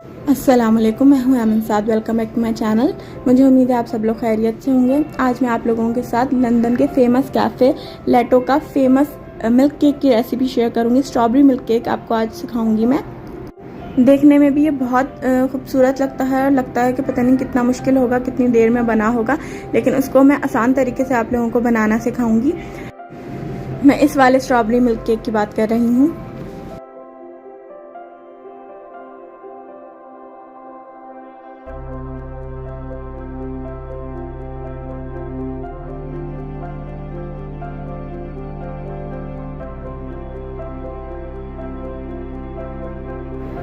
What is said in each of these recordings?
अस्सलामुअलैकुम, मैं हूं Aman Saad. Welcome back to my channel. मुझे उम्मीद है आप सब लोग खैरियत से होंगे। आज मैं आप लोगों के साथ लंदन के फेमस कैफ़े लेटो का फेमस मिल्क केक की रेसिपी शेयर करूंगी। स्ट्रॉबेरी मिल्क केक आपको आज सिखाऊंगी मैं। देखने में भी ये बहुत खूबसूरत लगता है और लगता है कि पता नहीं कितना मुश्किल होगा, कितनी देर में बना होगा, लेकिन उसको मैं आसान तरीके से आप लोगों को बनाना सिखाऊंगी। मैं इस वाले स्ट्रॉबेरी मिल्क केक की बात कर रही हूँ।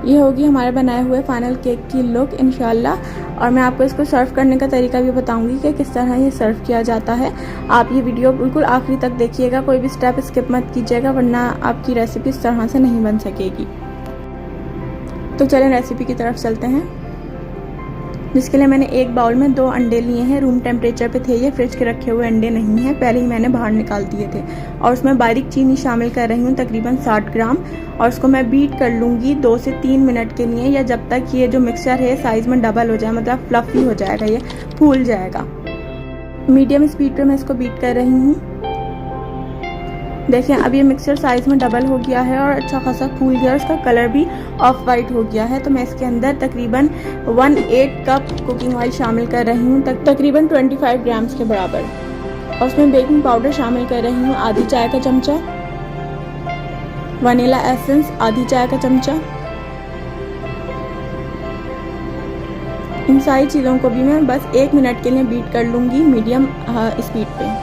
ये होगी हमारे बनाए हुए फाइनल केक की लुक इंशाल्लाह। और मैं आपको इसको सर्व करने का तरीका भी बताऊंगी कि किस तरह ये सर्व किया जाता है। आप ये वीडियो बिल्कुल आखिरी तक देखिएगा, कोई भी स्टेप स्किप मत कीजिएगा, वरना आपकी रेसिपी इस तरह से नहीं बन सकेगी। तो चलें रेसिपी की तरफ चलते हैं। जिसके लिए मैंने एक बाउल में 2 अंडे लिए हैं। रूम टेम्परेचर पे थे ये, फ्रिज के रखे हुए अंडे नहीं हैं, पहले ही मैंने बाहर निकाल दिए थे। और उसमें बारीक चीनी शामिल कर रही हूँ, तकरीबन 60 ग्राम। और उसको मैं बीट कर लूँगी 2 से 3 मिनट के लिए, या जब तक ये जो मिक्सचर है साइज़ में डबल हो जाए, मतलब फ्लफी हो जाएगा, ये फूल जाएगा। मीडियम स्पीड पर मैं इसको बीट कर रही हूँ। देखिए अब ये मिक्सचर साइज़ में डबल हो गया है और अच्छा खासा फूल गया, उसका कलर भी ऑफ वाइट हो गया है। तो मैं इसके अंदर तकरीबन 1/8 कप कुकिंग ऑयल शामिल कर रही हूँ, तकरीबन 25 ग्राम्स के बराबर। और उसमें बेकिंग पाउडर शामिल कर रही हूँ आधी चाय का चमचा, वनीला एसेंस आधी चाय का चमचा। इन सारी चीज़ों को भी मैं बस 1 मिनट के लिए बीट कर लूँगी मीडियम स्पीड पे।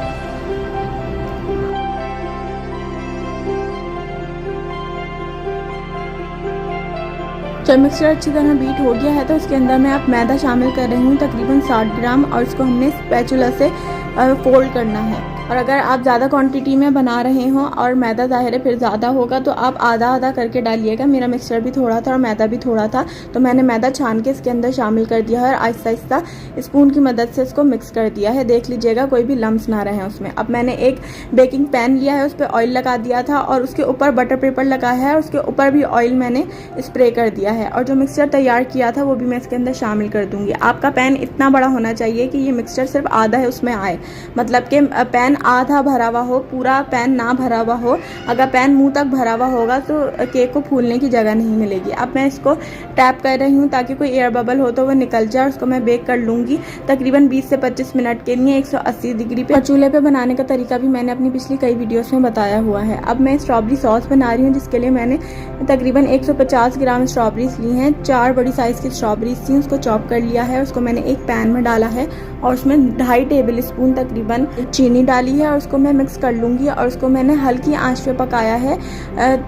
जब मिक्सचर अच्छी तरह बीट हो गया है तो इसके अंदर मैं अब मैदा शामिल कर रही हूँ, तकरीबन 60 ग्राम। और इसको हमने स्पैचुला से फोल्ड करना है। और अगर आप ज़्यादा क्वांटिटी में बना रहे हो और मैदा ज़ाहिर है फिर ज़्यादा होगा, तो आप आधा आधा करके डालिएगा। मेरा मिक्सचर भी थोड़ा था और मैदा भी थोड़ा था, तो मैंने मैदा छान के इसके अंदर शामिल कर दिया है और आहिस्ता आहिस्ता स्पून की मदद से इसको मिक्स कर दिया है। देख लीजिएगा कोई भी लम्स ना रहे उसमें। अब मैंने एक बेकिंग पैन लिया है, उस पर ऑयल लगा दिया था और उसके ऊपर बटर पेपर लगाया है और उसके ऊपर भी ऑयल मैंने स्प्रे कर दिया है। और जो मिक्सचर तैयार किया था वो भी मैं इसके अंदर शामिल कर दूंगी। आपका पैन इतना बड़ा होना चाहिए कि ये मिक्सचर सिर्फ आधा है उसमें आए, मतलब कि पैन आधा भरा हुआ हो, पूरा पैन ना भरा हुआ हो। अगर पैन मुंह तक भरा हुआ होगा तो केक को फूलने की जगह नहीं मिलेगी। अब मैं इसको टैप कर रही हूँ ताकि कोई एयर बबल हो तो वो निकल जाए। उसको मैं बेक कर लूँगी तकरीबन 20 से 25 मिनट के लिए 180 डिग्री पे। और चूल्हे पे बनाने का तरीका भी मैंने अपनी पिछली कई वीडियोस में बताया हुआ है। अब मैं स्ट्रॉबेरी सॉस बना रही हूँ, जिसके लिए मैंने तकरीबन 150 ग्राम स्ट्रॉबेरीज ली हैं। 4 बड़ी साइज़ की स्ट्रॉबेरीज थी, उसको चॉप कर लिया है। उसको मैंने एक पैन में डाला है और उसमें 2.5 टेबल स्पून तकरीबन चीनी डाली है और उसको मैं मिक्स कर लूँगी। और उसको मैंने हल्की आंच पे पकाया है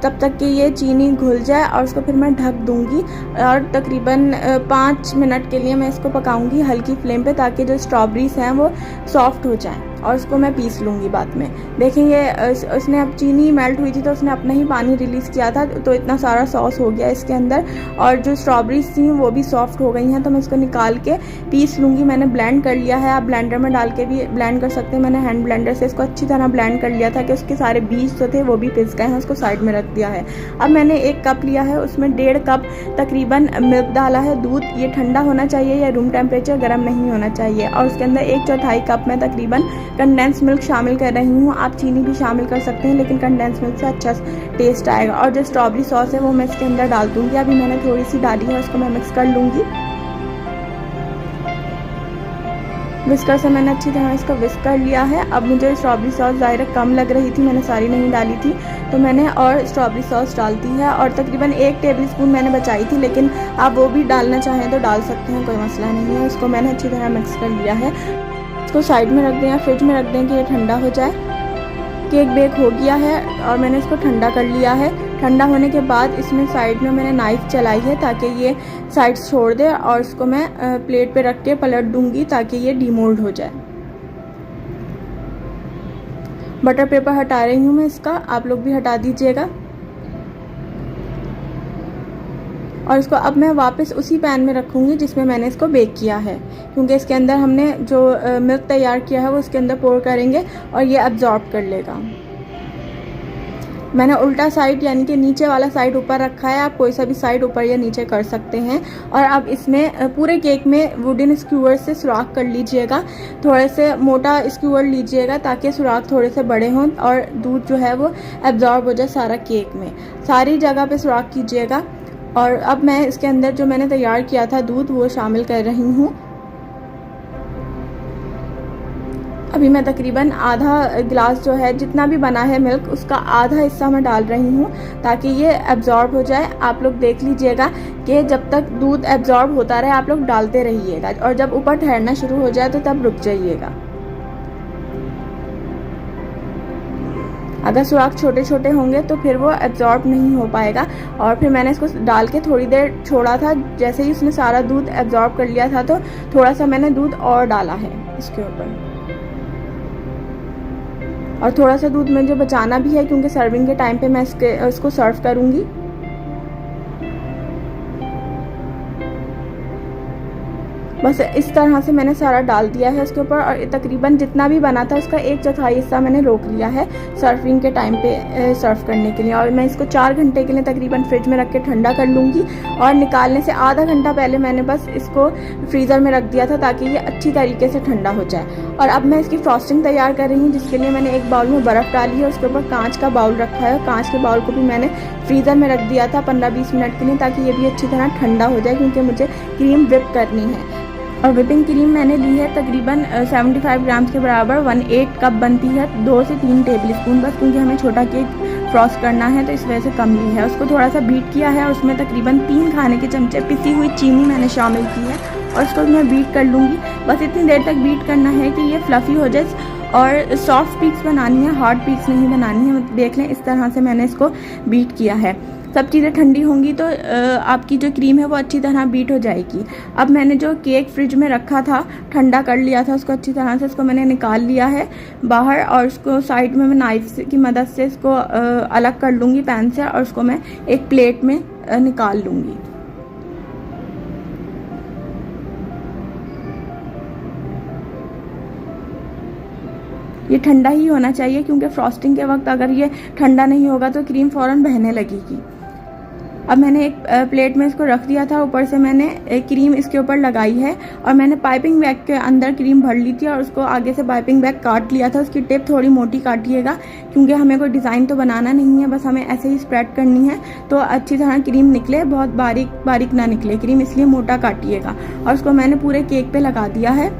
तब तक कि ये चीनी घुल जाए, और उसको फिर मैं ढक दूँगी और तकरीबन 5 मिनट के लिए मैं इसको पकाऊँगी हल्की फ्लेम पे, ताकि जो स्ट्रॉबेरीज हैं वो सॉफ्ट हो जाएँ। और उसको मैं पीस लूँगी बाद में। देखें ये उसने अब चीनी मेल्ट हुई थी तो उसने अपना ही पानी रिलीज़ किया था, तो इतना सारा सॉस हो गया इसके अंदर। और जो स्ट्रॉबेरीज थी वो भी सॉफ्ट हो गई हैं, तो मैं इसको निकाल के पीस लूँगी। मैंने ब्लेंड कर लिया है, आप ब्लेंडर में डाल के भी ब्लेंड कर सकते हैं। मैंने हैंड ब्लेंडर से इसको अच्छी तरह ब्लेंड कर लिया था कि उसके सारे बीज जो थे वो भी पिस गए हैं। उसको साइड में रख दिया है। अब मैंने 1 कप लिया है, उसमें 1.5 कप तकरीबन मिल्क डाला है, दूध। ये ठंडा होना चाहिए या रूम टेम्परेचर गर्म नहीं होना चाहिए। और उसके अंदर 1/4 कप में तकरीबन कंडेंस मिल्क शामिल कर रही हूँ। आप चीनी भी शामिल कर सकते हैं, लेकिन कंडेंस मिल्क से अच्छा टेस्ट आएगा। और जो स्ट्रॉबेरी सॉस है वो मैं इसके अंदर डाल दूँगी। अभी मैंने थोड़ी सी डाली है, उसको मैं मिक्स कर लूँगी। विस्कर से मैंने अच्छी तरह इसको विस्क कर लिया है। अब मुझे स्ट्रॉबेरी सॉस ज़ाहिर कम लग रही थी, मैंने सारी नहीं डाली थी, तो मैंने और स्ट्रॉबेरी सॉस डाल दी है। और तकरीबन 1 टेबल स्पून मैंने बचाई थी, लेकिन आप वो भी डालना चाहें तो डाल सकते हैं, कोई मसला नहीं है। उसको मैंने अच्छी तरह मिक्स कर लिया है। इसको साइड में रख दें या फ्रिज में रख दें कि ये ठंडा हो जाए। केक बेक हो गया है और मैंने इसको ठंडा कर लिया है। ठंडा होने के बाद इसमें साइड में मैंने नाइफ़ चलाई है ताकि ये साइड्स छोड़ दे, और इसको मैं प्लेट पे रख के पलट दूंगी ताकि ये डीमोल्ड हो जाए। बटर पेपर हटा रही हूँ मैं इसका, आप लोग भी हटा दीजिएगा। और इसको अब मैं वापस उसी पैन में रखूँगी जिसमें मैंने इसको बेक किया है, क्योंकि इसके अंदर हमने जो मिल्क तैयार किया है वो इसके अंदर पोर करेंगे और ये अब्जॉर्ब कर लेगा। मैंने उल्टा साइड यानी कि नीचे वाला साइड ऊपर रखा है। आप कोई सा भी साइड ऊपर या नीचे कर सकते हैं। और अब इसमें पूरे केक में वुडन स्क्यूअर से सुराख कर लीजिएगा। थोड़े से मोटा स्क्यूअर लीजिएगा ताकि सुराख थोड़े से बड़े हों और दूध जो है वो एब्जॉर्ब हो जाए सारा केक में। सारी जगह पे सुराख कीजिएगा। और अब मैं इसके अंदर जो मैंने तैयार किया था दूध वो शामिल कर रही हूँ। अभी मैं तकरीबन आधा गिलास जो है जितना भी बना है मिल्क उसका आधा हिस्सा मैं डाल रही हूँ ताकि ये एब्जॉर्ब हो जाए। आप लोग देख लीजिएगा कि जब तक दूध एब्जॉर्ब होता रहे आप लोग डालते रहिएगा और जब ऊपर ठहरना शुरू हो जाए तो तब रुक जाइएगा। अगर सुराख छोटे छोटे होंगे तो फिर वो एब्जॉर्ब नहीं हो पाएगा। और फिर मैंने इसको डाल के थोड़ी देर छोड़ा था। जैसे ही उसने सारा दूध एब्जॉर्ब कर लिया था तो थोड़ा सा मैंने दूध और डाला है इसके ऊपर। और थोड़ा सा दूध मुझे बचाना भी है क्योंकि सर्विंग के टाइम पे मैं इसको सर्व करूँगी। बस इस तरह से मैंने सारा डाल दिया है इसके ऊपर। और तकरीबन जितना भी बना था उसका 1/4 हिस्सा मैंने रोक लिया है सर्विंग के टाइम पे सर्व करने के लिए। और मैं इसको 4 घंटे के लिए तकरीबन फ्रिज में रख के ठंडा कर लूँगी। और निकालने से आधा घंटा पहले मैंने बस इसको फ्रीज़र में रख दिया था ताकि ये अच्छी तरीके से ठंडा हो जाए। और अब मैं इसकी फ्रॉस्टिंग तैयार कर रही हूँ जिसके लिए मैंने एक बाउल में बर्फ़ डाली है। उसके ऊपर कांच का बाउल रखा है। कांच के बाउल को भी मैंने फ्रीज़र में रख दिया था 15-20 मिनट के लिए ताकि ये भी अच्छी तरह ठंडा हो जाए क्योंकि मुझे क्रीम व्हिप करनी है। और व्हिपिंग क्रीम मैंने ली है तकरीबन 75 ग्राम के बराबर। 1/8 कप बनती है। 2 से 3 टेबल स्पून बस क्योंकि हमें छोटा केक फ्रॉस्ट करना है तो इस वजह से कम ली है। उसको थोड़ा सा बीट किया है और उसमें तकरीबन 3 खाने के चमचे पिसी हुई चीनी मैंने शामिल की है और इसको मैं बीट कर लूँगी। बस इतनी देर तक बीट करना है कि ये फ्लफ़ी हो जाए और सॉफ्ट पीक्स बनानी है, हार्ड पीक्स नहीं बनानी है। देख लें इस तरह से मैंने इसको बीट किया है। सब चीज़ें ठंडी होंगी तो आपकी जो क्रीम है वो अच्छी तरह बीट हो जाएगी। अब मैंने जो केक फ्रिज में रखा था ठंडा कर लिया था उसको अच्छी तरह से उसको मैंने निकाल लिया है बाहर। और उसको साइड में मैं नाइफ की मदद से इसको अलग कर लूँगी पैन से और उसको मैं एक प्लेट में निकाल लूँगी। ये ठंडा ही होना चाहिए क्योंकि फ्रॉस्टिंग के वक्त अगर ये ठंडा नहीं होगा तो क्रीम फ़ौरन बहने लगेगी। अब मैंने एक प्लेट में इसको रख दिया था। ऊपर से मैंने एक क्रीम इसके ऊपर लगाई है और मैंने पाइपिंग बैग के अंदर क्रीम भर ली थी और उसको आगे से पाइपिंग बैग काट लिया था। उसकी टिप थोड़ी मोटी काटिएगा क्योंकि हमें कोई डिज़ाइन तो बनाना नहीं है, बस हमें ऐसे ही स्प्रेड करनी है तो अच्छी तरह क्रीम निकले, बहुत बारीक बारीक ना निकले क्रीम, इसलिए मोटा काटिएगा। और उसको मैंने पूरे केक पे लगा दिया है।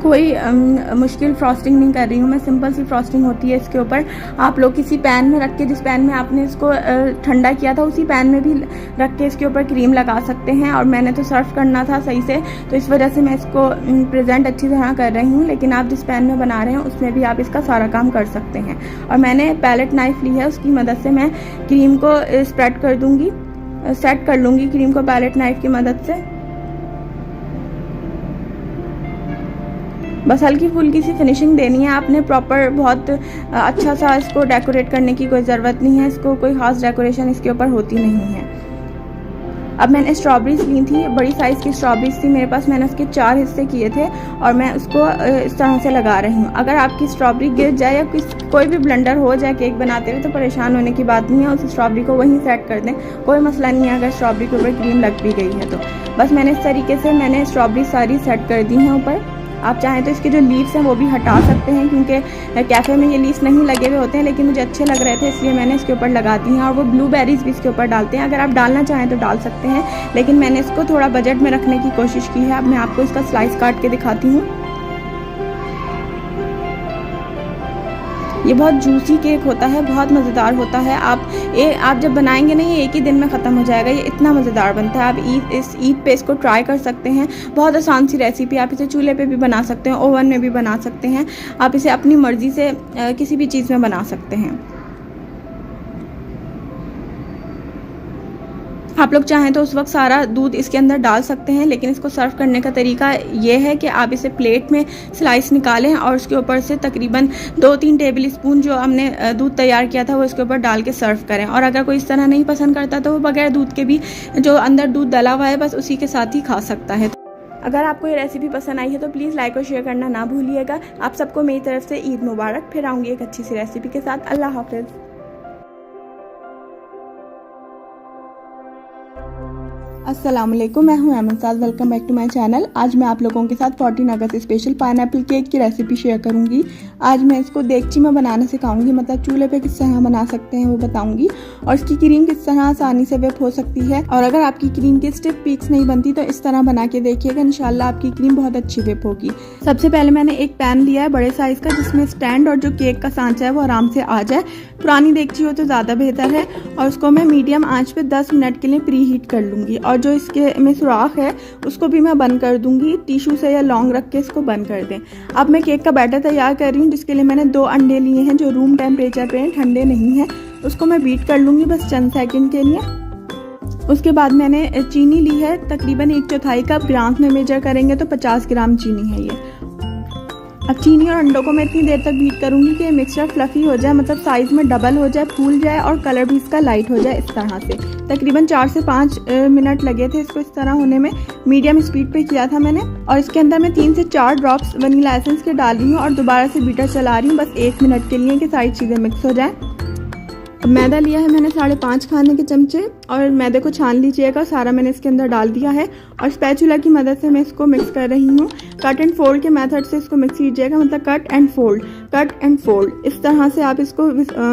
कोई मुश्किल फ्रॉस्टिंग नहीं कर रही हूँ मैं, सिंपल सी फ्रॉस्टिंग होती है इसके ऊपर। आप लोग किसी पैन में रख के, जिस पैन में आपने इसको ठंडा किया था उसी पैन में भी रख के इसके ऊपर क्रीम लगा सकते हैं। और मैंने तो सर्व करना था सही से तो इस वजह से मैं इसको प्रेजेंट अच्छी तरह कर रही हूँ, लेकिन आप जिस पैन में बना रहे हैं उसमें भी आप इसका सारा काम कर सकते हैं। और मैंने पैलेट नाइफ ली है, उसकी मदद से मैं क्रीम को स्प्रेड कर दूँगी, सेट कर लूँगी क्रीम को पैलेट नाइफ की मदद से। बस हल्की फुल्की सी फिनिशिंग देनी है आपने, प्रॉपर बहुत अच्छा सा इसको डेकोरेट करने की कोई ज़रूरत नहीं है। इसको कोई ख़ास डेकोरेशन इसके ऊपर होती नहीं है। अब मैंने स्ट्रॉबेरीज ली थी, बड़ी साइज़ की स्ट्रॉबेरीज थी मेरे पास, मैंने उसके 4 हिस्से किए थे और मैं उसको इस तरह से लगा रही हूँ। अगर आपकी स्ट्रॉबेरी गिर जाए या कोई भी ब्लेंडर हो जाए केक बनाते हुए तो परेशान होने की बात नहीं है, उस स्ट्रॉबेरी को वहीं सेट कर दें, कोई मसला नहीं है अगर स्ट्रॉबेरी के ऊपर क्रीम लग भी गई है तो। बस मैंने इस तरीके से मैंने स्ट्रॉबेरी सारी सेट कर दी हैं ऊपर। आप चाहें तो इसके जो लीव्स हैं वो भी हटा सकते हैं क्योंकि कैफ़े में ये लीव्स नहीं लगे हुए होते हैं, लेकिन मुझे अच्छे लग रहे थे इसलिए मैंने इसके ऊपर लगा दी हैं। और वो ब्लूबेरीज भी इसके ऊपर डालते हैं, अगर आप डालना चाहें तो डाल सकते हैं, लेकिन मैंने इसको थोड़ा बजट में रखने की कोशिश की है। अब मैं आपको इसका स्लाइस काट के दिखाती हूँ। ये बहुत जूसी केक होता है, बहुत मज़ेदार होता है। आप जब बनाएंगे नहीं ये एक ही दिन में ख़त्म हो जाएगा, ये इतना मज़ेदार बनता है। आप इस ईद पे इसको ट्राई कर सकते हैं, बहुत आसान सी रेसिपी। आप इसे चूल्हे पे भी बना सकते हैं, ओवन में भी बना सकते हैं, आप इसे अपनी मर्ज़ी से किसी भी चीज़ में बना सकते हैं। आप लोग चाहें तो उस वक्त सारा दूध इसके अंदर डाल सकते हैं, लेकिन इसको सर्व करने का तरीका ये है कि आप इसे प्लेट में स्लाइस निकालें और उसके ऊपर से तकरीबन 2-3 टेबल स्पून जो हमने दूध तैयार किया था वो इसके ऊपर डाल के सर्व करें। और अगर कोई इस तरह नहीं पसंद करता तो वो बगैर दूध के भी, जो अंदर दूध डला हुआ है बस उसी के साथ ही खा सकता है। अगर आपको ये रेसिपी पसंद आई है तो प्लीज़ लाइक और शेयर करना ना भूलिएगा। आप सबको मेरी तरफ से ईद मुबारक। फिर आऊँगी एक अच्छी सी रेसिपी के साथ। अल्लाह हाफिज़। अस्सलाम वालेकुम, मैं हूं Aman Saad. Welcome back to my channel. आज मैं आप लोगों के साथ 14 अगस्त स्पेशल पाइनएप्पल केक की रेसिपी शेयर करूंगी। आज मैं इसको देगची में बनाना सिखाऊंगी, मतलब चूल्हे पे किस तरह बना सकते हैं वो बताऊंगी, और इसकी क्रीम किस तरह आसानी से वेप हो सकती है। और अगर आपकी क्रीम की स्टिफ पीक्स नहीं बनती तो इस तरह बना के देखिएगा, इंशाल्लाह आपकी क्रीम बहुत अच्छी वेप होगी। सबसे पहले मैंने एक पैन लिया है बड़े साइज का, जिसमें स्टैंड और जो केक का सांचा है वो आराम से आ जाए। पुरानी देगची हो तो ज़्यादा बेहतर है। और उसको मैं मीडियम आँच पे 10 मिनट के लिए प्री हीट कर लूँगी। और जो इसके में सुराख है उसको भी मैं बंद कर दूंगी, टिश्यू से या लॉन्ग रख के इसको बंद कर दें। अब मैं केक का बैटर तैयार कर रही हूँ, जिसके लिए मैंने 2 अंडे लिए हैं जो रूम टेम्परेचर पे हैं, ठंडे नहीं हैं। उसको मैं बीट कर लूँगी बस चंद सेकंड के लिए। उसके बाद मैंने चीनी ली है तकरीबन 1/4 कप, ग्राम में मेजर करेंगे तो 50 ग्राम चीनी है ये। अब चीनी और अंडों को मैं इतनी देर तक बीट करूंगी कि मिक्सचर फ्लफी हो जाए, मतलब साइज में डबल हो जाए, फूल जाए और कलर भी इसका लाइट हो जाए इस तरह से। तकरीबन 4 से 5 मिनट लगे थे इसको इस तरह होने में। मीडियम स्पीड पे किया था मैंने। और इसके अंदर मैं 3 से 4 ड्रॉप्स वनीला एसेंस के डाल रही हूँ और दोबारा से बीटर चला रही हूँ बस 1 मिनट के लिए कि सारी चीज़ें मिक्स हो जाए। अब मैदा लिया है मैंने 5.5 खाने के चमचे, और मैदे को छान लीजिएगा। सारा मैंने इसके अंदर डाल दिया है और स्पैचुला की मदद से मैं इसको मिक्स कर रही हूँ। कट एंड फोल्ड के मेथड से इसको मिक्स कीजिएगा, मतलब कट एंड फोल्ड इस तरह से आप इसको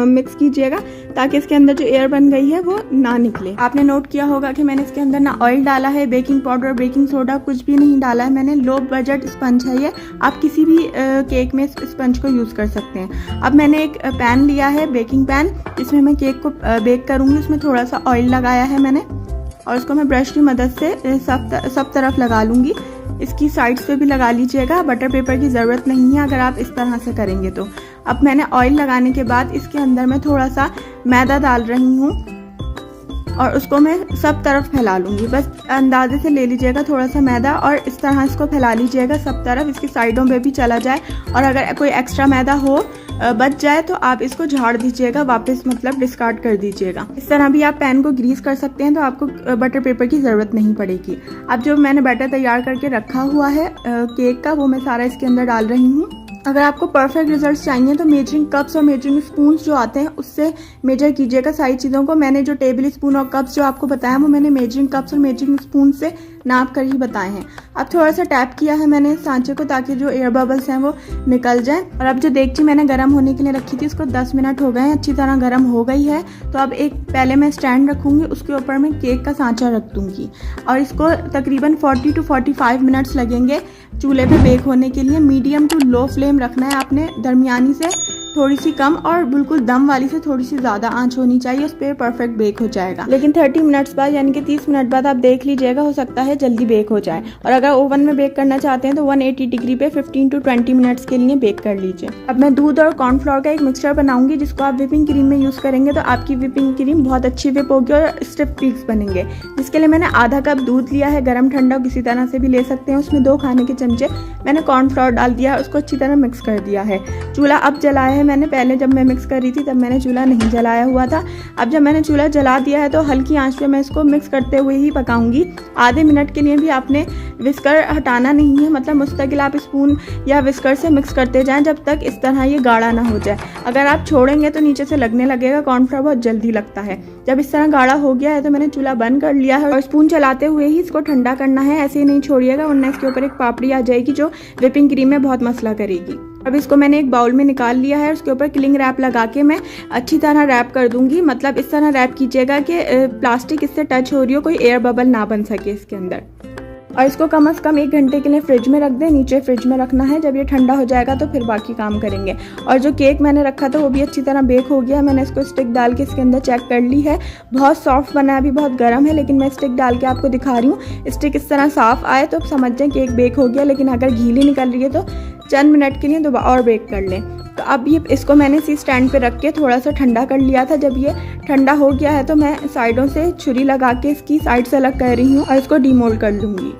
मिक्स कीजिएगा ताकि इसके अंदर जो एयर बन गई है वो ना निकले। आपने नोट किया होगा कि मैंने इसके अंदर ना ऑयल डाला है, बेकिंग पाउडर, बेकिंग सोडा कुछ भी नहीं डाला है मैंने। लो बजट स्पंज है ये, आप किसी भी केक में स्पंज को यूज़ कर सकते हैं। अब मैंने एक पैन लिया है, बेकिंग पैन, जिसमें मैं केक को बेक करूँगी। उसमें थोड़ा सा ऑयल लगाया है मैंने और इसको मैं ब्रश की मदद से सब तरफ लगा लूँगी। इसकी साइड्स पे भी लगा लीजिएगा, बटर पेपर की ज़रूरत नहीं है अगर आप इस तरह से करेंगे तो। अब मैंने ऑयल लगाने के बाद इसके अंदर मैं थोड़ा सा मैदा डाल रही हूँ और उसको मैं सब तरफ फैला लूँगी। बस अंदाजे से ले लीजिएगा थोड़ा सा मैदा और इस तरह इसको फैला लीजिएगा सब तरफ, इसकी साइडों पे भी चला जाए। और अगर कोई एक्स्ट्रा मैदा हो बच जाए तो आप इसको झाड़ दीजिएगा वापस, मतलब डिस्कार्ड कर दीजिएगा। इस तरह भी आप पैन को ग्रीस कर सकते हैं तो आपको बटर पेपर की ज़रूरत नहीं पड़ेगी। अब जो मैंने बैटर तैयार करके रखा हुआ है केक का, वो मैं सारा इसके अंदर डाल रही हूँ। अगर आपको परफेक्ट रिजल्ट्स चाहिए तो मेजरिंग कप्स और मेजरिंग स्पून्स जो आते हैं उससे मेजर कीजिएगा सारी चीज़ों को। मैंने जो टेबल स्पून और कप्स जो आपको बताया वो मैंने मेजरिंग कप्स और मेजरिंग स्पून से नाप कर ही बताए हैं। अब थोड़ा सा टैप किया है मैंने इस सांचे को ताकि जो एयर बबल्स हैं वो निकल जाए। और अब जो देगची मैंने गर्म होने के लिए रखी थी उसको 10 मिनट हो गए हैं, अच्छी तरह गर्म हो गई है। तो अब एक पहले मैं स्टैंड रखूँगी, उसके ऊपर मैं केक का सांचा रख दूँगी और इसको तकरीबन 40 to 45 मिनट्स लगेंगे चूल्हे पे बेक होने के लिए। मीडियम टू लो फ्लेम रखना है आपने, दरमियानी से थोड़ी सी कम और बिल्कुल दम वाली से थोड़ी सी ज़्यादा आंच होनी चाहिए, उस पर परफेक्ट बेक हो जाएगा। लेकिन 30 मिनट्स बाद यानी कि 30 मिनट बाद आप देख लीजिएगा, हो सकता है जल्दी बेक हो जाए। और अगर ओवन में बेक करना चाहते हैं तो 180 डिग्री पे 15 to 20 मिनट्स के लिए बेक कर लीजिए। अब मैं दूध और कॉर्नफ्लोर का एक मिक्सचर बनाऊंगी जिसको आप विपिंग क्रीम में यूज़ करेंगे तो आपकी विपिंग क्रीम बहुत अच्छी विप होगी और स्टिफ पीक्स बनेंगे। जिसके लिए मैंने आधा कप दूध लिया है, गर्म ठंडा किसी तरह से भी ले सकते हैं। उसमें 2 खाने के चमचे मैंने कॉर्नफ्लोर डाल दिया है, उसको अच्छी तरह मिक्स कर दिया है। चूल्हा अब जलाया है मैंने, पहले जब मैं मिक्स कर रही थी तब मैंने चूल्हा नहीं जलाया हुआ था। अब जब मैंने चूल्हा जला दिया है तो हल्की आंच पे मैं इसको मिक्स करते हुए ही पकाऊंगी। आधे मिनट के लिए भी आपने विस्कर हटाना नहीं है, मतलब मुस्तकिल आप स्पून या विस्कर से मिक्स करते जाएं जब तक इस तरह ये गाढ़ा ना हो जाए। अगर आप छोड़ेंगे तो नीचे से लगने लगेगा, कॉर्नफ्लोर बहुत जल्दी लगता है। जब इस तरह गाढ़ा हो गया है तो मैंने चूल्हा बंद कर लिया है और स्पून चलाते हुए ही इसको ठंडा करना है, ऐसे ही नहीं छोड़िएगा वरना इसके ऊपर एक पापड़ी आ जाएगी जो विपिंग क्रीम में बहुत मसला करेगी। अब इसको मैंने एक बाउल में निकाल लिया है, उसके ऊपर क्लिंग रैप लगा के मैं अच्छी तरह रैप कर दूंगी। मतलब इस तरह रैप कीजिएगा कि प्लास्टिक इससे टच हो रही हो, कोई एयर बबल ना बन सके इसके अंदर। और इसको कम से कम 1 घंटे के लिए फ्रिज में रख दें, नीचे फ्रिज में रखना है। जब ये ठंडा हो जाएगा तो फिर बाकी काम करेंगे। और जो केक मैंने रखा था वो भी अच्छी तरह बेक हो गया। मैंने इसको स्टिक डाल के इसके अंदर चेक कर ली है, बहुत सॉफ्ट बना है, अभी बहुत गर्म है, लेकिन मैं स्टिक डाल के आपको दिखा रही हूँ। स्टिक इस तरह साफ आए तो समझ जाए केक बेक हो गया, लेकिन अगर गीली निकल रही है तो चंद मिनट के लिए दोबारा और बेक कर लें। तो अब ये इसको मैंने इसी स्टैंड पे रख के थोड़ा सा ठंडा कर लिया था। जब ये ठंडा हो गया है तो मैं साइडों से छुरी लगा के इसकी साइड से अलग कर रही हूँ और इसको डीमोल्ड कर लूँगी।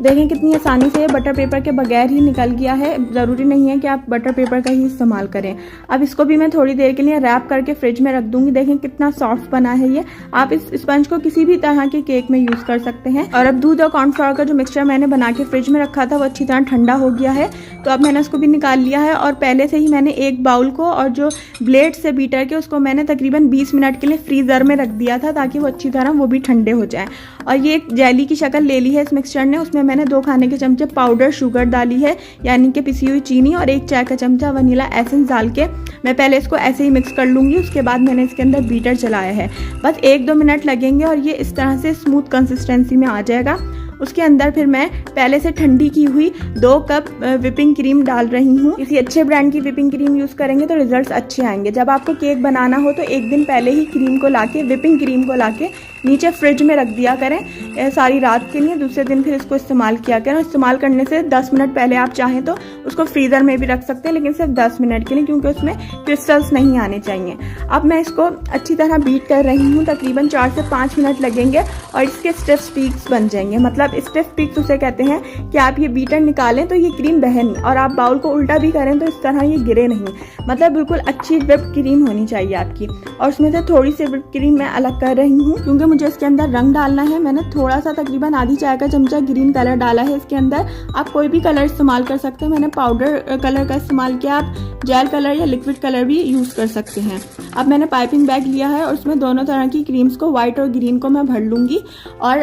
देखें कितनी आसानी से बटर पेपर के बगैर ही निकल गया है। ज़रूरी नहीं है कि आप बटर पेपर का ही इस्तेमाल करें। अब इसको भी मैं थोड़ी देर के लिए रैप करके फ्रिज में रख दूंगी। देखें कितना सॉफ्ट बना है ये। आप इस स्पंज को किसी भी तरह के केक में यूज़ कर सकते हैं। और अब दूध और कॉर्नफ्लोर का जो मिक्सचर मैंने बना के फ्रिज में रखा था वो अच्छी तरह ठंडा हो गया है। तो अब मैंने उसको भी निकाल लिया है और पहले से ही मैंने एक बाउल को और जो ब्लेड से बीटर के उसको मैंने तकरीबन 20 मिनट के लिए फ्रीज़र में रख दिया था ताकि वो अच्छी तरह वो भी ठंडे हो जाए। और ये एक जेली की शक्ल ले ली है इस मिक्सचर ने। उसमें मैंने 2 खाने के चमचे पाउडर शुगर डाली है, यानी कि पिसी हुई चीनी, और 1 चाय का चमचा वनीला एसेंस डाल के मैं पहले इसको ऐसे ही मिक्स कर लूँगी। उसके बाद मैंने इसके अंदर बीटर चलाया है। बस 1-2 मिनट लगेंगे और ये इस तरह से स्मूथ कंसिस्टेंसी में आ जाएगा। उसके अंदर फिर मैं पहले से ठंडी की हुई 2 कप विपिंग क्रीम डाल रही हूँ। किसी अच्छे ब्रांड की विपिंग क्रीम यूज़ करेंगे तो रिजल्ट्स अच्छे आएंगे। जब आपको केक बनाना हो तो एक दिन पहले ही क्रीम को लाके, विपिंग क्रीम को लाके नीचे फ्रिज में रख दिया करें सारी रात के लिए। दूसरे दिन फिर इसको इस्तेमाल किया करें। इस्तेमाल करने से 10 मिनट पहले आप चाहें तो उसको फ्रीज़र में भी रख सकते हैं, लेकिन सिर्फ 10 मिनट के लिए, क्योंकि उसमें क्रिस्टल्स नहीं आने चाहिए। अब मैं इसको अच्छी तरह बीट कर रही हूँ। तकरीबन 4 से 5 मिनट लगेंगे और इसके स्टिफ पीक्स बन जाएंगे। मतलब स्टिफ पीक्स उसे कहते हैं कि आप ये बीटर निकालें तो ये क्रीम बहे नहीं, और आप बाउल को उल्टा भी करें तो इस तरह ये गिरे नहीं। मतलब बिल्कुल अच्छी व्हिप्ड क्रीम होनी चाहिए आपकी। और उसमें से थोड़ी सी व्हिप्ड क्रीम मैं अलग कर रही हूँ क्योंकि मुझे इसके अंदर रंग डालना है। मैंने थोड़ा सा तकरीबन आधी चाय का चमचा ग्रीन कलर डाला है इसके अंदर। आप कोई भी कलर इस्तेमाल कर सकते हैं। मैंने पाउडर कलर का इस्तेमाल किया। आप जेल कलर या लिक्विड कलर भी यूज़ कर सकते हैं। अब मैंने पाइपिंग बैग लिया है और उसमें दोनों तरह की क्रीम्स को, व्हाइट और ग्रीन को मैं भर लूँगी। और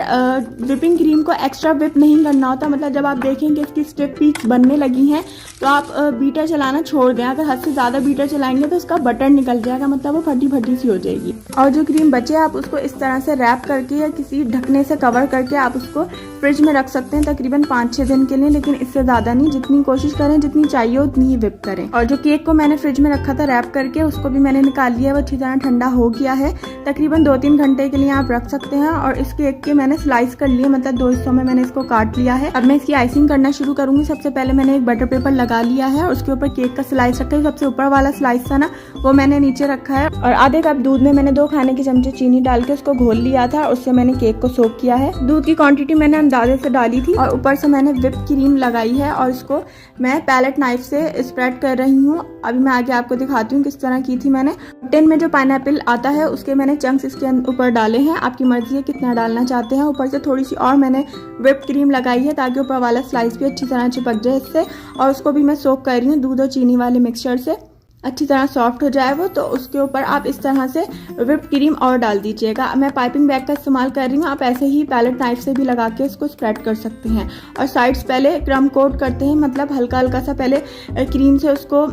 व्हिपिंग क्रीम को एक्स्ट्रा व्हिप नहीं करना होता। मतलब जब आप देखेंगे इसकी स्टिफ पीक्स बनने लगी हैं तो आप बीटर चलाना छोड़ दें। अगर हद से ज़्यादा बीटर चलाएंगे तो इसका बटर निकल जाएगा, मतलब वो फटी फटी सी हो जाएगी। और जो क्रीम बचे आप उसको इस तरह से रैप करके या किसी ढकने से कवर करके आप उसको फ्रिज में रख सकते हैं तकरीबन 5-6 दिन के लिए, लेकिन इससे ज़्यादा नहीं। जितनी कोशिश करें जितनी चाहिए उतनी ही व्हिप करें। और जो केक को मैंने फ्रिज में रखा था रैप करके, उसको भी मैंने निकाल लिया। वो अच्छी तरह ठंडा हो गया है। तकरीबन 2-3 घंटे के लिए आप रख सकते हैं। और इस केक के मैंने स्लाइस कर लिए, मतलब 2 हिस्सों में मैंने इसको काट लिया है। अब मैं इसकी आइसिंग करना शुरू करूँगी। सबसे पहले मैंने एक बटर पेपर लगा लिया है और उसके ऊपर केक का स्लाइस रखा है। सबसे ऊपर वाला स्लाइस था ना, वो मैंने नीचे रखा है। और आधे कप दूध में मैंने 2 खाने के चमचे चीनी डाल के उसको घोल लिया था। उससे मैंने केक को सोक किया है। दूध की क्वांटिटी मैंने अंदाजे से डाली थी और ऊपर से मैंने व्हिप क्रीम लगाई है और इसको मैं पैलेट नाइफ से स्प्रेड कर रही हूँ। अभी मैं आगे आपको दिखाती हूँ किस तरह की थी मैंने। टिन में जो पाइनएप्पल आता है उसके मैंने चंक्स इसके ऊपर डाले हैं। आपकी मर्जी है कितना डालना चाहते हैं। ऊपर से थोड़ी सी और मैंने व्हिप क्रीम लगाई है ताकि ऊपर वाला स्लाइस भी अच्छी तरह चिपक जाए इससे। और उसको भी मैं सोक कर रही हूँ दूध और चीनी वाले मिक्सचर से। अच्छी तरह सॉफ्ट हो जाए वो, तो उसके ऊपर आप इस तरह से व्हिप्ड क्रीम और डाल दीजिएगा। मैं पाइपिंग बैग का इस्तेमाल कर रही हूँ। आप ऐसे ही पैलेट नाइफ से भी लगा के इसको स्प्रेड कर सकते हैं। और साइड्स पहले क्रम कोट करते हैं, मतलब हल्का हल्का सा पहले क्रीम से उसको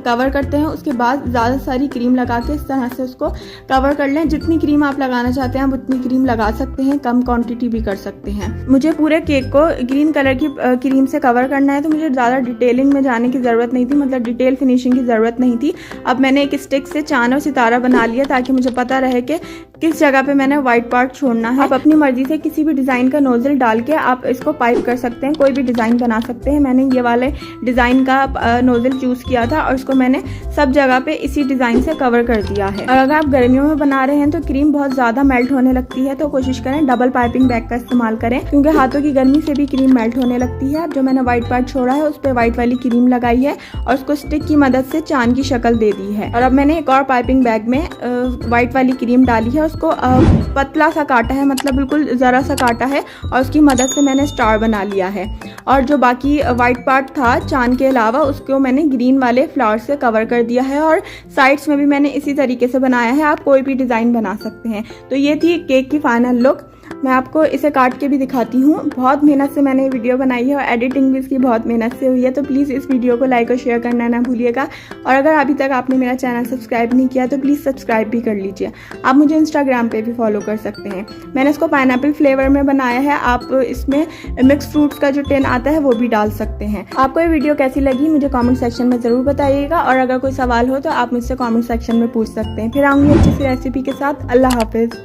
कवर करते हैं। उसके बाद ज़्यादा सारी क्रीम लगा के इस तरह से उसको कवर कर लें। जितनी क्रीम आप लगाना चाहते हैं आप उतनी क्रीम लगा सकते हैं, कम क्वान्टिटी भी कर सकते हैं। मुझे पूरे केक को ग्रीन कलर की क्रीम से कवर करना है, तो मुझे ज़्यादा डिटेलिंग में जाने की ज़रूरत नहीं थी, मतलब डिटेल फिनिशिंग की ज़रूरत नहीं थी। अब मैंने एक स्टिक से चांद और सितारा बना लिया ताकि मुझे पता रहे कि किस जगह पे मैंने व्हाइट पार्ट छोड़ना है। आप अपनी मर्जी से किसी भी डिज़ाइन का नोजल डाल के आप इसको पाइप कर सकते हैं, कोई भी डिज़ाइन बना सकते हैं। मैंने ये वाले डिज़ाइन का नोजल चूज़ किया था और इसको मैंने सब जगह पे इसी डिज़ाइन से कवर कर दिया है। और अगर आप गर्मियों में बना रहे हैं तो क्रीम बहुत ज़्यादा मेल्ट होने लगती है, तो कोशिश करें डबल पाइपिंग बैग का इस्तेमाल करें, क्योंकि हाथों की गर्मी से भी क्रीम मेल्ट होने लगती है। अब जो मैंने व्हाइट पार्ट छोड़ा है उस पर व्हाइट वाली क्रीम लगाई है और उसको स्टिक की मदद से चांद की शक्ल दे दी है। और अब मैंने एक और पाइपिंग बैग में व्हाइट वाली क्रीम डाली है, उसको पतला सा काटा है, मतलब बिल्कुल ज़रा सा काटा है, और उसकी मदद से मैंने स्टार बना लिया है। और जो बाकी व्हाइट पार्ट था चांद के अलावा उसको मैंने ग्रीन वाले फ्लावर से कवर कर दिया है। और साइड्स में भी मैंने इसी तरीके से बनाया है। आप कोई भी डिज़ाइन बना सकते हैं। तो ये थी केक की फाइनल लुक। मैं आपको इसे काट के भी दिखाती हूँ। बहुत मेहनत से मैंने वीडियो बनाई है और एडिटिंग भी इसकी बहुत मेहनत से हुई है, तो प्लीज़ इस वीडियो को लाइक और शेयर करना ना भूलिएगा। और अगर अभी तक आपने मेरा चैनल सब्सक्राइब नहीं किया तो प्लीज़ सब्सक्राइब भी कर लीजिए। आप मुझे इंस्टाग्राम पे भी फॉलो कर सकते हैं। मैंने इसको पाइनएप्पल फ्लेवर में बनाया है। आप इसमें मिक्स फ्रूट्स का जो टिन आता है वो भी डाल सकते हैं। आपको ये वीडियो कैसी लगी मुझे कॉमेंट सेक्शन में ज़रूर बताइएगा। और अगर कोई सवाल हो तो आप मुझसे कॉमेंट सेक्शन में पूछ सकते हैं। फिर आऊँगी अच्छी सी रेसिपी के साथ। अल्लाह हाफिज़।